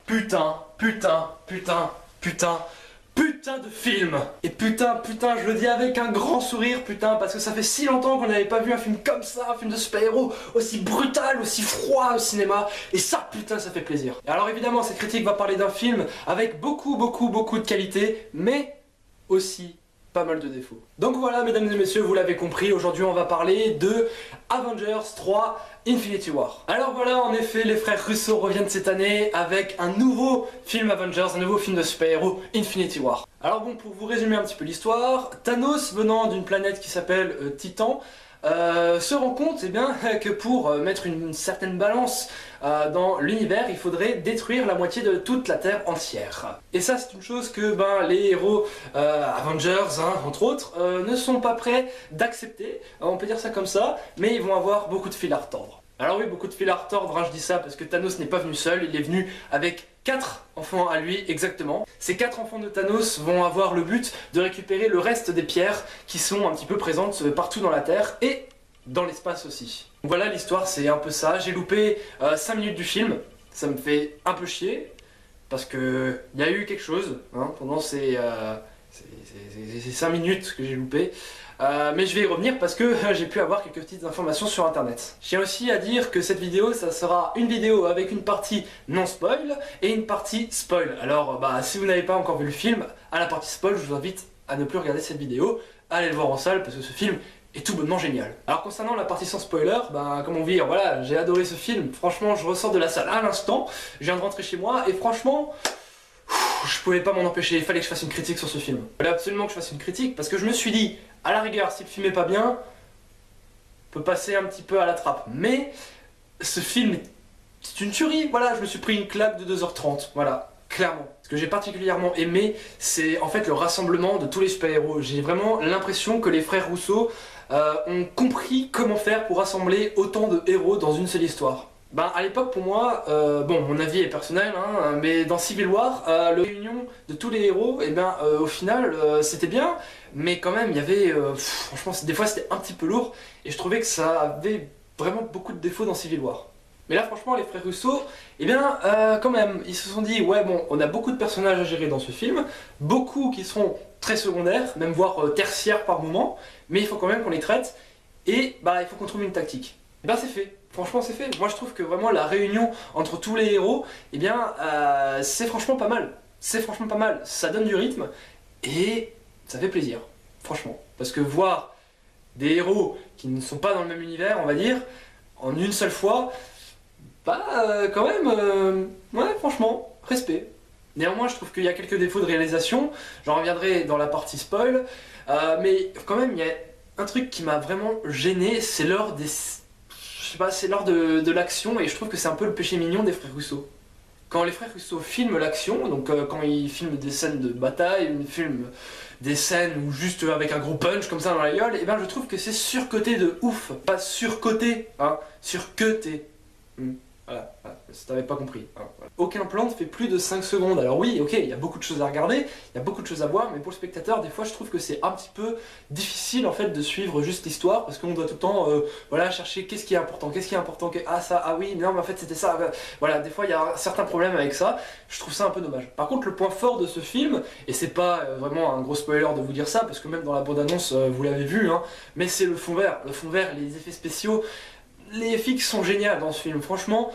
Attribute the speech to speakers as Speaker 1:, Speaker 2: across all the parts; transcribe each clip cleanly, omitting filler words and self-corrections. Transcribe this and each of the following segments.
Speaker 1: putain de film. Et putain, je le dis avec un grand sourire, putain, parce que ça fait si longtemps qu'on n'avait pas vu un film comme ça, un film de super-héros aussi brutal, aussi froid au cinéma, et ça, putain, ça fait plaisir. Et alors évidemment, cette critique va parler d'un film avec beaucoup de qualité, mais aussi pas mal de défauts. Donc voilà, mesdames et messieurs, vous l'avez compris, aujourd'hui on va parler de Avengers 3 Infinity War. Alors voilà, en effet, les frères Russo reviennent cette année avec un nouveau film Avengers, un nouveau film de super-héros, Infinity War. Alors bon, pour vous résumer un petit peu l'histoire, Thanos, venant d'une planète qui s'appelle Titan, se rend compte que pour mettre une certaine balance dans l'univers, il faudrait détruire la moitié de toute la Terre entière. Et ça, c'est une chose que les héros Avengers, entre autres, ne sont pas prêts d'accepter, on peut dire ça comme ça, mais ils vont avoir beaucoup de fil à retordre. Alors oui, beaucoup de fil à retordre, je dis ça parce que Thanos n'est pas venu seul, il est venu avec 4 enfants à lui exactement. Ces 4 enfants de Thanos vont avoir le but de récupérer le reste des pierres qui sont un petit peu présentes partout dans la Terre et dans l'espace aussi. Donc voilà, l'histoire c'est un peu ça. J'ai loupé 5 minutes du film, ça me fait un peu chier parce que il y a eu quelque chose pendant ces 5 minutes que j'ai loupé. Mais je vais y revenir parce que j'ai pu avoir quelques petites informations sur internet. Je tiens aussi à dire que cette vidéo, ça sera une vidéo avec une partie non spoil et une partie spoil. Alors si vous n'avez pas encore vu le film, à la partie spoil, je vous invite à ne plus regarder cette vidéo, allez le voir en salle parce que ce film est tout bonnement génial. Alors concernant la partie sans spoiler, comment dire, voilà, j'ai adoré ce film, franchement je ressors de la salle à l'instant, je viens de rentrer chez moi et franchement, je pouvais pas m'en empêcher, il fallait que je fasse une critique sur ce film. Il fallait absolument que je fasse une critique parce que je me suis dit, à la rigueur, si le film est pas bien, on peut passer un petit peu à la trappe. Mais ce film, c'est une tuerie, voilà, je me suis pris une claque de 2h30, voilà, clairement. Ce que j'ai particulièrement aimé, c'est en fait le rassemblement de tous les super-héros. J'ai vraiment l'impression que les frères Russo ont compris comment faire pour rassembler autant de héros dans une seule histoire. À l'époque pour moi, mon avis est personnel, mais dans Civil War, la réunion de tous les héros, au final c'était bien, mais quand même il y avait, franchement des fois c'était un petit peu lourd, et je trouvais que ça avait vraiment beaucoup de défauts dans Civil War. Mais là franchement les frères Russo, quand même, ils se sont dit, ouais bon, on a beaucoup de personnages à gérer dans ce film, beaucoup qui seront très secondaires, même voire tertiaires par moment, mais il faut quand même qu'on les traite, et il faut qu'on trouve une tactique. C'est fait. Franchement c'est fait. Moi je trouve que vraiment la réunion entre tous les héros, c'est franchement pas mal. C'est franchement pas mal. Ça donne du rythme et ça fait plaisir. Franchement. Parce que voir des héros qui ne sont pas dans le même univers, on va dire, en une seule fois, quand même, ouais franchement, respect. Néanmoins je trouve qu'il y a quelques défauts de réalisation, j'en reviendrai dans la partie spoil, mais quand même il y a un truc qui m'a vraiment gêné, c'est lors des... Je sais pas, c'est lors de l'action, et je trouve que c'est un peu le péché mignon des frères Russo. Quand les frères Russo filment l'action, donc quand ils filment des scènes de bataille, ils filment des scènes où juste avec un gros punch comme ça dans la gueule, je trouve que c'est surcoté de ouf. Pas surcoté, surcoté. Voilà, si t'avais pas compris. Voilà. Aucun plan ne fait plus de 5 secondes. Alors oui, ok, il y a beaucoup de choses à regarder, il y a beaucoup de choses à voir, mais pour le spectateur, des fois je trouve que c'est un petit peu difficile en fait de suivre juste l'histoire, parce qu'on doit tout le temps chercher qu'est-ce qui est important, oui, non mais en fait c'était ça. Voilà, des fois il y a certains problèmes avec ça, je trouve ça un peu dommage. Par contre le point fort de ce film, et c'est pas vraiment un gros spoiler de vous dire ça, parce que même dans la bande-annonce vous l'avez vu, mais c'est le fond vert, les effets spéciaux. Les FX sont géniales dans ce film, franchement,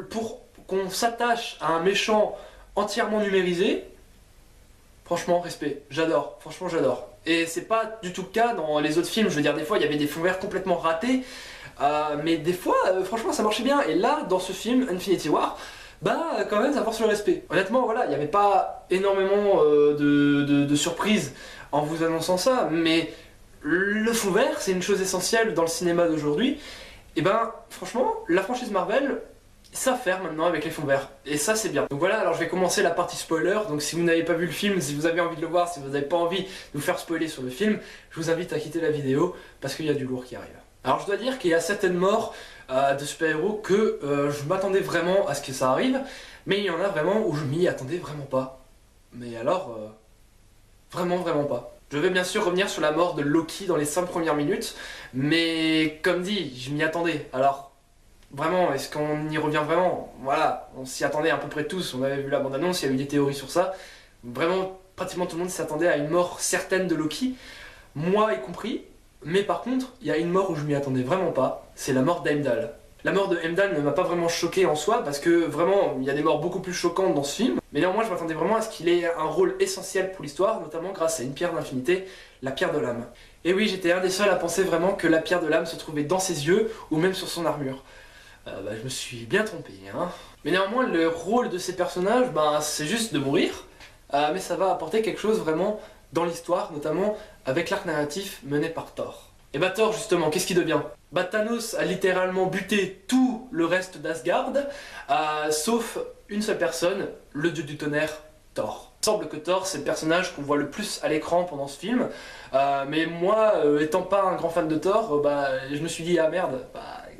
Speaker 1: pour qu'on s'attache à un méchant entièrement numérisé, franchement, respect, j'adore, franchement j'adore. Et c'est pas du tout le cas dans les autres films, je veux dire, des fois il y avait des fonds verts complètement ratés, mais des fois, franchement, ça marchait bien. Et là, dans ce film, Infinity War, quand même, ça force le respect. Honnêtement, voilà, il n'y avait pas énormément de surprises en vous annonçant ça, mais le fond vert, c'est une chose essentielle dans le cinéma d'aujourd'hui. Franchement, la franchise Marvel savent faire maintenant avec les fonds verts, et ça c'est bien. Donc voilà, alors je vais commencer la partie spoiler, donc si vous n'avez pas vu le film, si vous avez envie de le voir, si vous n'avez pas envie de vous faire spoiler sur le film, je vous invite à quitter la vidéo, parce qu'il y a du lourd qui arrive. Alors je dois dire qu'il y a certaines morts de super-héros que je m'attendais vraiment à ce que ça arrive, mais il y en a vraiment où je m'y attendais vraiment pas. Mais alors, vraiment pas. Je vais bien sûr revenir sur la mort de Loki dans les 5 premières minutes, mais comme dit, je m'y attendais, alors Vraiment, est-ce qu'on y revient vraiment? Voilà, on s'y attendait à peu près tous, on avait vu la bande-annonce, il y a eu des théories sur ça. Vraiment, pratiquement tout le monde s'attendait à une mort certaine de Loki, moi y compris. Mais par contre, il y a une mort où je m'y attendais vraiment pas, c'est la mort d'Heimdall. La mort de Heimdall ne m'a pas vraiment choqué en soi, parce que vraiment, il y a des morts beaucoup plus choquantes dans ce film. Mais néanmoins, je m'attendais vraiment à ce qu'il ait un rôle essentiel pour l'histoire, notamment grâce à une pierre d'infinité, la pierre de l'âme. Et oui, j'étais un des seuls à penser vraiment que la pierre de l'âme se trouvait dans ses yeux, ou même sur son armure. Je me suis bien trompé, hein. Mais néanmoins, le rôle de ces personnages, c'est juste de mourir, mais ça va apporter quelque chose vraiment dans l'histoire, notamment avec l'arc narratif mené par Thor. Et Thor, justement, qu'est-ce qu'il devient? Thanos a littéralement buté tout le reste d'Asgard, sauf une seule personne, le dieu du tonnerre, Thor. Il semble que Thor, c'est le personnage qu'on voit le plus à l'écran pendant ce film, mais moi, étant pas un grand fan de Thor, je me suis dit, ah merde,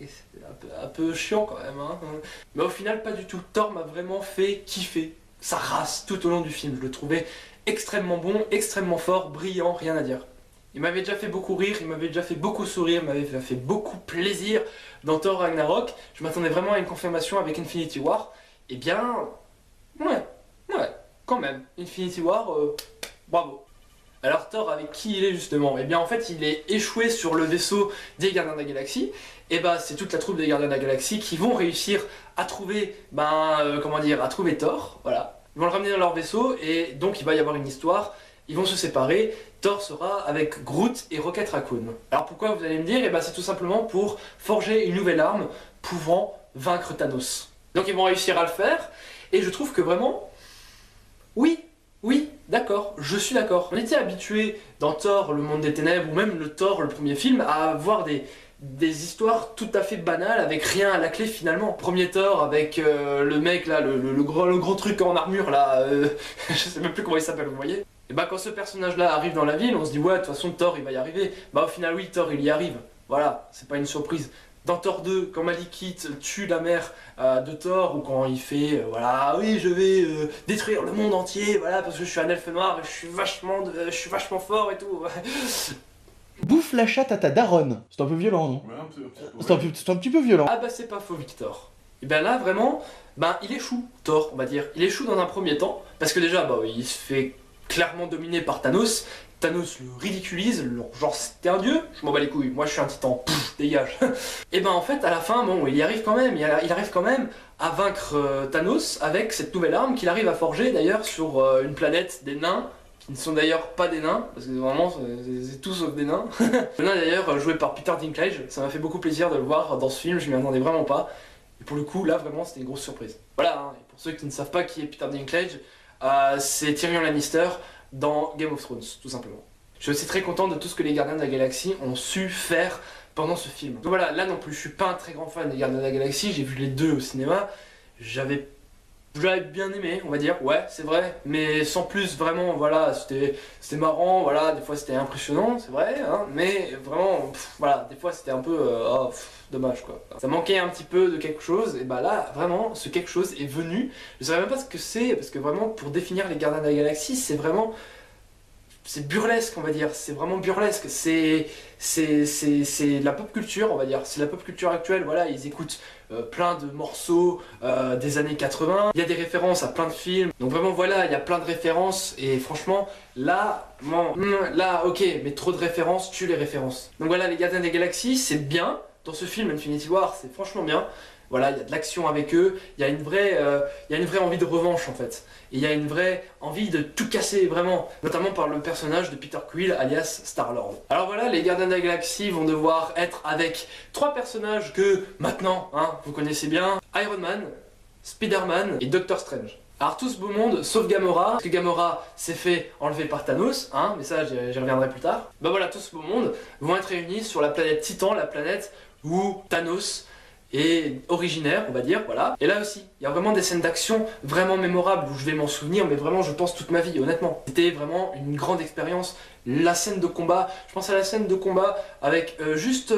Speaker 1: c'est un peu chiant quand même, hein. Mais au final, pas du tout. Thor m'a vraiment fait kiffer sa race tout au long du film. Je le trouvais extrêmement bon, extrêmement fort, brillant, rien à dire. Il m'avait déjà fait beaucoup rire, il m'avait déjà fait beaucoup sourire, il m'avait fait beaucoup plaisir dans Thor Ragnarok. Je m'attendais vraiment à une confirmation avec Infinity War. Eh bien, ouais, quand même. Infinity War, bravo. Alors Thor, avec qui il est justement? Eh bien en fait il est échoué sur le vaisseau des Gardiens de la Galaxie. Et c'est toute la troupe des Gardiens de la Galaxie qui vont réussir à trouver, à trouver Thor, voilà. Ils vont le ramener dans leur vaisseau et donc il va y avoir une histoire. Ils vont se séparer, Thor sera avec Groot et Rocket Raccoon. Alors pourquoi vous allez me dire? C'est tout simplement pour forger une nouvelle arme pouvant vaincre Thanos. Donc ils vont réussir à le faire et je trouve que vraiment, oui, d'accord, je suis d'accord. On était habitué dans Thor, le monde des ténèbres, ou même le Thor, le premier film, à avoir des histoires tout à fait banales, avec rien à la clé finalement. Premier Thor avec le mec là, le gros truc en armure là, je sais même plus comment il s'appelle, vous voyez. Et quand ce personnage là arrive dans la ville, on se dit ouais, de toute façon Thor il va y arriver. Au final oui, Thor il y arrive, voilà, c'est pas une surprise. Dans Thor 2, quand Malekith tue la mère de Thor, ou quand il fait oui, je vais détruire le monde entier, voilà, parce que je suis un elfe noir et je suis vachement fort et tout.
Speaker 2: Bouffe la chatte à ta daronne. C'est un peu violent, non?
Speaker 3: Ouais, un peu,
Speaker 2: C'est un petit peu violent.
Speaker 1: C'est pas faux, Victor. Et là, vraiment, il échoue, Thor, on va dire. Il échoue dans un premier temps, parce que déjà, il se fait clairement dominer par Thanos. Thanos le ridiculise, genre c'était un dieu, je m'en bats les couilles, moi je suis un titan, dégage. Et en fait à la fin, il y arrive quand même, il arrive quand même à vaincre Thanos avec cette nouvelle arme qu'il arrive à forger d'ailleurs sur une planète des nains, qui ne sont d'ailleurs pas des nains, parce que vraiment c'est tout sauf des nains. Le nain d'ailleurs joué par Peter Dinklage, ça m'a fait beaucoup plaisir de le voir dans ce film, je m'y attendais vraiment pas. Et pour le coup là vraiment c'était une grosse surprise. Voilà, hein, et pour ceux qui ne savent pas qui est Peter Dinklage, c'est Tyrion Lannister dans Game of Thrones, tout simplement. Je suis aussi très content de tout ce que les Gardiens de la Galaxie ont su faire pendant ce film. Donc voilà, là non plus, je suis pas un très grand fan des Gardiens de la Galaxie, j'ai vu les deux au cinéma, j'avais bien aimé, on va dire, ouais, c'est vrai, mais sans plus, vraiment, voilà, c'était marrant, voilà, des fois c'était impressionnant, c'est vrai, hein, mais vraiment, voilà, des fois c'était un peu, dommage, quoi. Ça manquait un petit peu de quelque chose, et là, vraiment, ce quelque chose est venu, je savais même pas ce que c'est, parce que vraiment, pour définir les Gardiens de la Galaxie, c'est vraiment... C'est burlesque, on va dire, c'est vraiment burlesque, c'est la pop culture, on va dire, c'est la pop culture actuelle, voilà, ils écoutent plein de morceaux des années 80, il y a des références à plein de films, donc vraiment voilà, il y a plein de références, et franchement, là, ok, mais trop de références tue les références. Donc voilà, les Gardiens des Galaxies, c'est bien, dans ce film Infinity War, c'est franchement bien. Voilà, il y a de l'action avec eux, il y a une vraie envie de revanche en fait. Et il y a une vraie envie de tout casser vraiment, notamment par le personnage de Peter Quill alias Star-Lord. Alors voilà, les Gardiens de la Galaxie vont devoir être avec 3 personnages que maintenant, vous connaissez bien, Iron Man, Spider-Man et Doctor Strange. Alors tout ce beau monde, sauf Gamora, parce que Gamora s'est fait enlever par Thanos, mais ça j'y reviendrai plus tard. Voilà, tout ce beau monde vont être réunis sur la planète Titan, la planète où Thanos et originaire, on va dire, voilà. Et là aussi, il y a vraiment des scènes d'action vraiment mémorables où je vais m'en souvenir, mais vraiment je pense toute ma vie, honnêtement. C'était vraiment une grande expérience la scène de combat, je pense à la scène de combat avec juste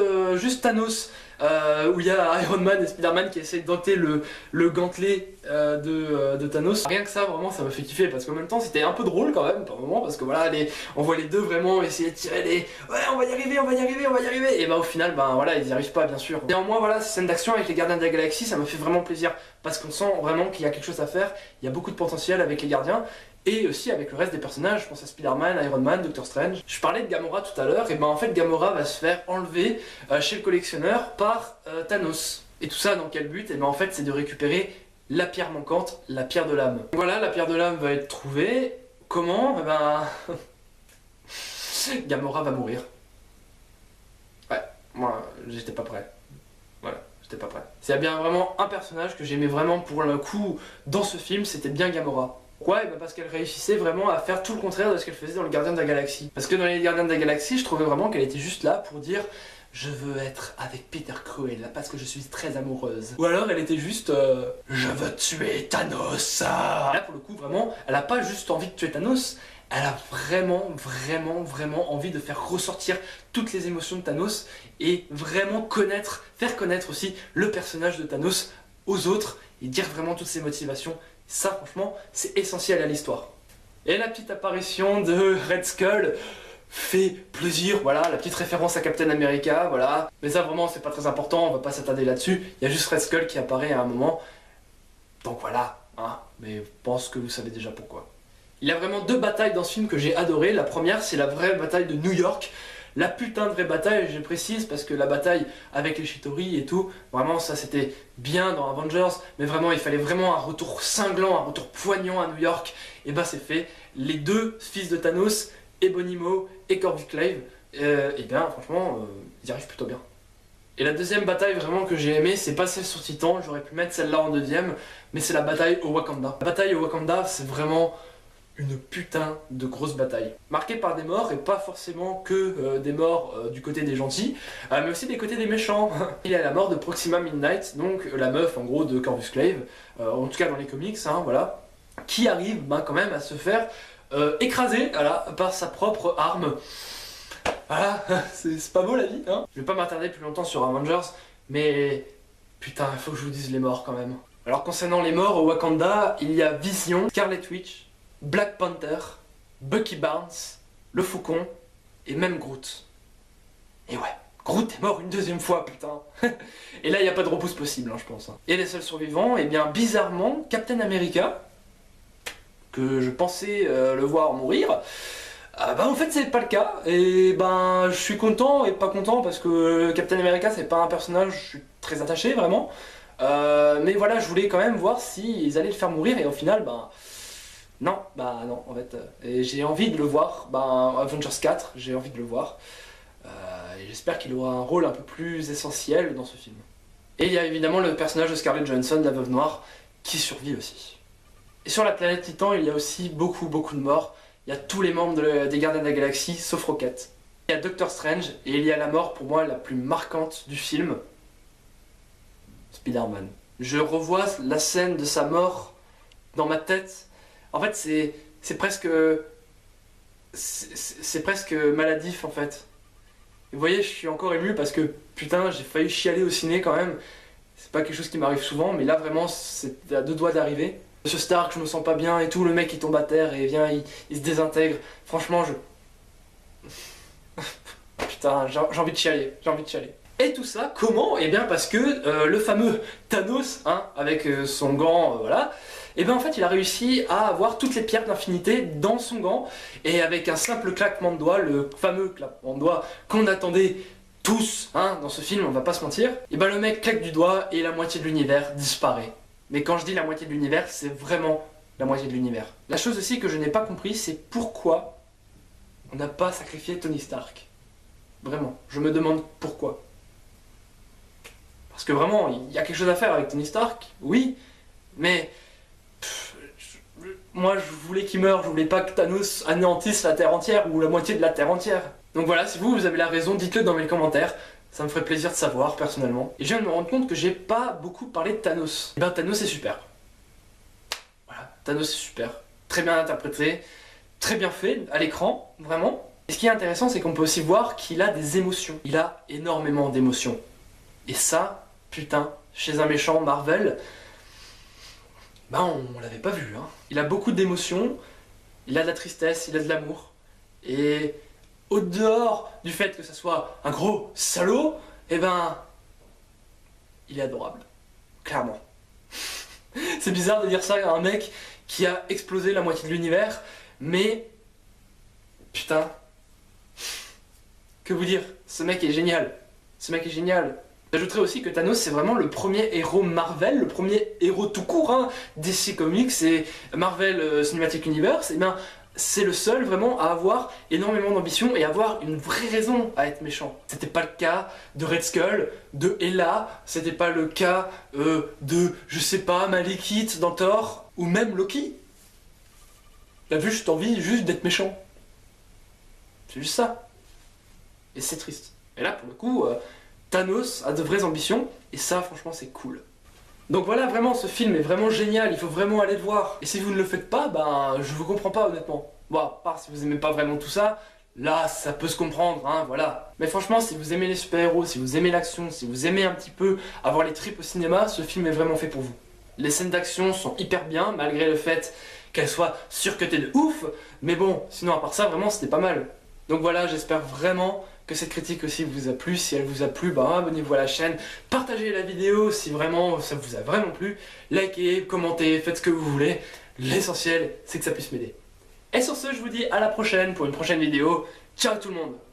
Speaker 1: Thanos, où il y a Iron Man et Spider-Man qui essaient de dompter le gantelet de Thanos. Rien que ça, vraiment, ça m'a fait kiffer, parce qu'en même temps, c'était un peu drôle quand même, par moment, parce que voilà, on voit les deux vraiment essayer de tirer les... Ouais, on va y arriver, on va y arriver, on va y arriver. Et bah au final, bah voilà, ils y arrivent pas, bien sûr. Néanmoins, voilà, ces scènes d'action avec les Gardiens de la Galaxie, ça me fait vraiment plaisir, parce qu'on sent vraiment qu'il y a quelque chose à faire, il y a beaucoup de potentiel avec les Gardiens, et aussi avec le reste des personnages, je pense à Spider-Man, Iron Man, Doctor Strange. Je parlais de Gamora tout à l'heure, et ben en fait Gamora va se faire enlever chez le collectionneur par Thanos. Et tout ça dans quel but? Et ben en fait c'est de récupérer la pierre manquante, la pierre de l'âme. Voilà, la pierre de l'âme va être trouvée. Comment? Et ben... Gamora va mourir. Ouais, moi j'étais pas prêt. Voilà, j'étais pas prêt. S'il y a bien vraiment un personnage que j'aimais vraiment pour le coup dans ce film, c'était bien Gamora. Pourquoi? Parce qu'elle réussissait vraiment à faire tout le contraire de ce qu'elle faisait dans les Gardiens de la Galaxie. Parce que dans les Gardiens de la Galaxie, je trouvais vraiment qu'elle était juste là pour dire « Je veux être avec Peter Quill parce que je suis très amoureuse ». Ou alors elle était juste « Je veux tuer Thanos ». Là pour le coup vraiment, elle a pas juste envie de tuer Thanos, elle a vraiment envie de faire ressortir toutes les émotions de Thanos et vraiment faire connaître aussi le personnage de Thanos aux autres et dire vraiment toutes ses motivations. Ça franchement c'est essentiel à l'histoire. Et la petite apparition de Red Skull fait plaisir, voilà, la petite référence à Captain America, voilà. Mais ça vraiment c'est pas très important, on va pas s'attarder là-dessus, il y a juste Red Skull qui apparaît à un moment. Donc voilà, hein, mais je pense que vous savez déjà pourquoi. Il y a vraiment deux batailles dans ce film que j'ai adoré. La première c'est la vraie bataille de New York. La putain de vraie bataille, je précise, parce que la bataille avec les Chitauri et tout, vraiment ça c'était bien dans Avengers, mais vraiment il fallait vraiment un retour cinglant, un retour poignant à New York, et bah c'est fait. Les deux fils de Thanos, Ebonimo et Corvus Glaive, et bien franchement, ils y arrivent plutôt bien. Et la deuxième bataille vraiment que j'ai aimée, c'est pas celle sur Titan, j'aurais pu mettre celle-là en deuxième, mais c'est la bataille au Wakanda. La bataille au Wakanda, c'est vraiment une putain de grosse bataille. Marquée par des morts, et pas forcément que des morts du côté des gentils, mais aussi des côtés des méchants. Il y a la mort de Proxima Midnight, donc la meuf en gros de Corvus Glaive, en tout cas dans les comics, hein, voilà, qui arrive quand même à se faire écraser voilà, par sa propre arme. Voilà, c'est pas beau la vie, hein. Je vais pas m'attarder plus longtemps sur Avengers, mais putain, il faut que je vous dise les morts quand même. Alors concernant les morts au Wakanda, il y a Vision, Scarlet Witch, Black Panther, Bucky Barnes, le Faucon et même Groot. Et ouais, Groot est mort une deuxième fois, putain. Et là, il n'y a pas de repousse possible, hein, je pense. Et les seuls survivants, eh bien, bizarrement, Captain America, que je pensais le voir mourir, en fait, c'est pas le cas. Et je suis content et pas content parce que Captain America, c'est pas un personnage, je suis très attaché, vraiment. Mais voilà, je voulais quand même voir s'ils allaient le faire mourir et au final, non, non, en fait, et j'ai envie de le voir, Avengers 4, j'ai envie de le voir, et j'espère qu'il aura un rôle un peu plus essentiel dans ce film. Et il y a évidemment le personnage de Scarlett Johansson, la Veuve Noire, qui survit aussi. Et sur la planète Titan, il y a aussi beaucoup de morts, il y a tous les membres des Gardiens de la Galaxie, sauf Rocket. Il y a Doctor Strange, et il y a la mort pour moi la plus marquante du film, Spider-Man. Je revois la scène de sa mort dans ma tête. En fait, c'est presque maladif en fait. Et vous voyez, je suis encore ému parce que putain, j'ai failli chialer au ciné quand même. C'est pas quelque chose qui m'arrive souvent, mais là vraiment, c'est à deux doigts d'arriver. Monsieur Stark, je me sens pas bien et tout, le mec il tombe à terre et vient, il se désintègre. Franchement, putain, j'ai envie de chialer, j'ai envie de chialer. Et tout ça, comment? Eh bien parce que le fameux Thanos, hein, avec son gant, voilà, et bien en fait il a réussi à avoir toutes les pierres d'infinité dans son gant, et avec un simple claquement de doigts, le fameux claquement de doigts qu'on attendait tous, hein, dans ce film, on va pas se mentir, et ben le mec claque du doigt et la moitié de l'univers disparaît. Mais quand je dis la moitié de l'univers, c'est vraiment la moitié de l'univers. La chose aussi que je n'ai pas compris, c'est pourquoi on n'a pas sacrifié Tony Stark. Vraiment, je me demande pourquoi. Parce que vraiment, il y a quelque chose à faire avec Tony Stark, oui, mais moi je voulais qu'il meure, je voulais pas que Thanos anéantisse la Terre entière ou la moitié de la Terre entière. Donc voilà, si vous avez la raison, dites-le dans les commentaires, ça me ferait plaisir de savoir personnellement. Et je viens de me rendre compte que j'ai pas beaucoup parlé de Thanos. Et ben Thanos est super. Voilà, Thanos est super. Très bien interprété, très bien fait à l'écran, vraiment. Et ce qui est intéressant, c'est qu'on peut aussi voir qu'il a des émotions. Il a énormément d'émotions. Et ça, putain, chez un méchant Marvel, on l'avait pas vu, hein. Il a beaucoup d'émotions, il a de la tristesse, il a de l'amour. Et au dehors du fait que ça soit un gros salaud, il est adorable. Clairement. C'est bizarre de dire ça à un mec qui a explosé la moitié de l'univers, mais... Putain... Que vous dire, ce mec est génial. Ce mec est génial. J'ajouterais aussi que Thanos, c'est vraiment le premier héros Marvel, le premier héros tout court, hein, DC Comics et Marvel Cinematic Universe. Et c'est le seul vraiment à avoir énormément d'ambition et avoir une vraie raison à être méchant. C'était pas le cas de Red Skull, de Hela, c'était pas le cas de, je sais pas, Malekith dans Thor, ou même Loki. Il a juste envie d'être méchant. C'est juste ça. Et c'est triste. Et là, pour le coup, Thanos a de vraies ambitions, et ça, franchement, c'est cool. Donc voilà, vraiment, ce film est vraiment génial, il faut vraiment aller le voir. Et si vous ne le faites pas, je vous comprends pas, honnêtement. Bon, à part si vous aimez pas vraiment tout ça, là, ça peut se comprendre, hein, voilà. Mais franchement, si vous aimez les super-héros, si vous aimez l'action, si vous aimez un petit peu avoir les tripes au cinéma, ce film est vraiment fait pour vous. Les scènes d'action sont hyper bien, malgré le fait qu'elles soient surcutées de ouf, mais bon, sinon, à part ça, vraiment, c'était pas mal. Donc voilà, j'espère vraiment que cette critique aussi vous a plu. Si elle vous a plu, abonnez-vous à la chaîne, partagez la vidéo si vraiment ça vous a vraiment plu, likez, commentez, faites ce que vous voulez. L'essentiel, c'est que ça puisse m'aider. Et sur ce, je vous dis à la prochaine pour une prochaine vidéo. Ciao tout le monde!